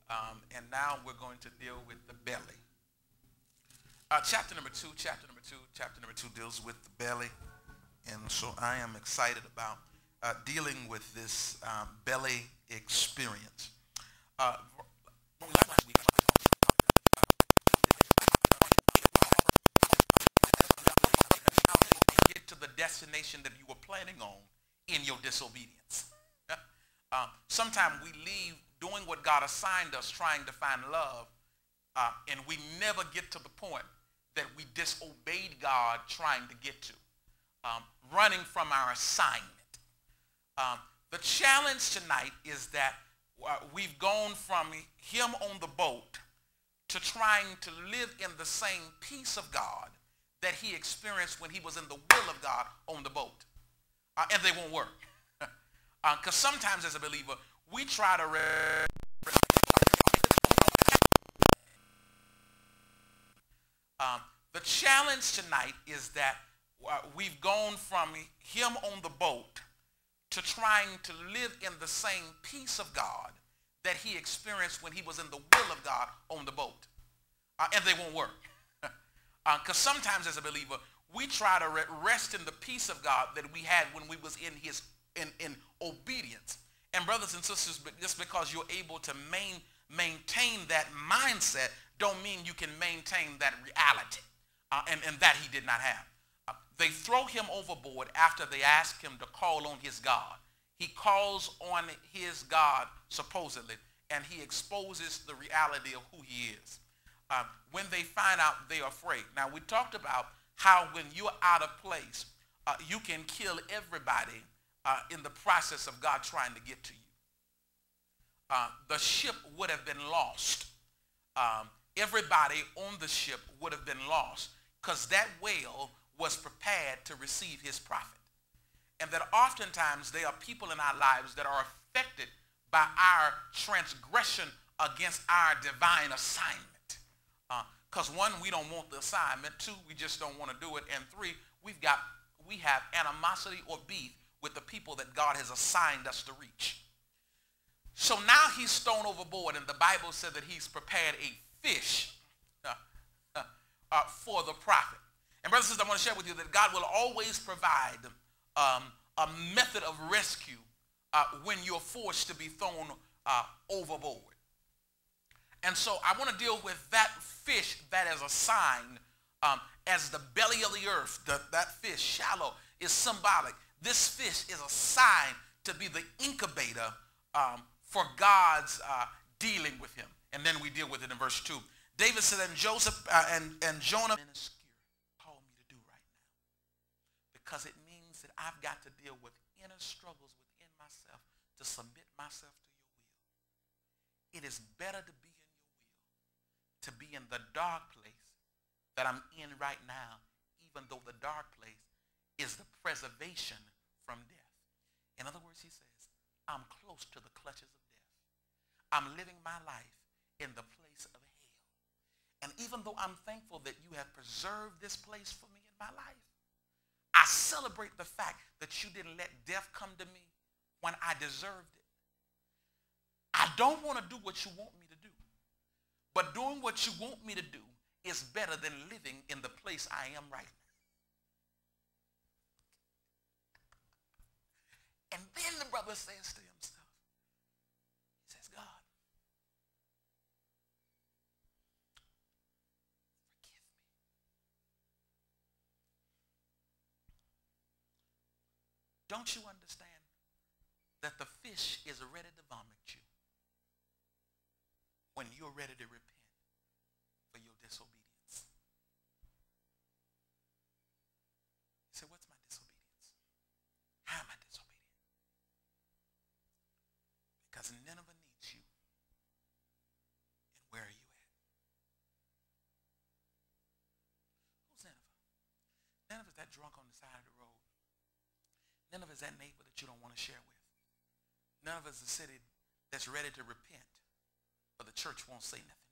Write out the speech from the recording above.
And now we're going to deal with the belly. Chapter number two deals with the belly. And so I am excited about dealing with this belly experience. Get to the destination that you were planning on in your disobedience. Sometimes we leave doing what God assigned us, trying to find love, and we never get to the point that we disobeyed God trying to get to, running from our assignment. The challenge tonight is that we've gone from him on the boat to trying to live in the same peace of God that he experienced when he was in the will of God on the boat. And they won't work. Because sometimes as a believer, we try to the challenge tonight is that we've gone from him on the boat to trying to live in the same peace of God that he experienced when he was in the will of God on the boat. And they won't work. Because sometimes as a believer, we try to rest in the peace of God that we had when we was in obedience. And brothers and sisters, just because you're able to maintain that mindset don't mean you can maintain that reality. And that he did not have. They throw him overboard after they ask him to call on his God. He calls on his God, supposedly, and he exposes the reality of who he is. When they find out, they're afraid. Now, we talked about how when you're out of place, you can kill everybody in the process of God trying to get to you. The ship would have been lost. Everybody on the ship would have been lost because that whale was prepared to receive his prophet. And that oftentimes there are people in our lives that are affected by our transgression against our divine assignment. Because one, we don't want the assignment. Two, we just don't want to do it. And three, we have animosity or beef with the people that God has assigned us to reach. So now he's thrown overboard, and the Bible said that he's prepared a fish for the prophet. And brothers and sisters, I want to share with you that God will always provide a method of rescue when you're forced to be thrown overboard. And so I want to deal with that fish that is assigned as the belly of the earth. That fish, shallow, is symbolic. This fish is assigned to be the incubator for God's dealing with him. And then we deal with it in verse 2. David said, and Joseph and Jonah called me to do right now. Because it means that I've got to deal with inner struggles within myself to submit myself to your will. It is better to be in your will, to be in the dark place that I'm in right now, even though the dark place is the preservation from death. In other words, he says, I'm close to the clutches of death. I'm living my life in the place of hell. And even though I'm thankful that you have preserved this place for me in my life, I celebrate the fact that you didn't let death come to me when I deserved it. I don't want to do what you want me to do. But doing what you want me to do is better than living in the place I am right now. And then the brother says to himself, he says, God, forgive me. Don't you understand that the fish is ready to vomit you when you're ready to repent for your disobedience? He said, what's my disobedience? How am I disobedient? Because Nineveh needs you. And where are you at? Who's Nineveh? Nineveh is that drunk on the side of the road. Nineveh is that neighbor that you don't want to share with. Nineveh is the city that's ready to repent, but the church won't say nothing.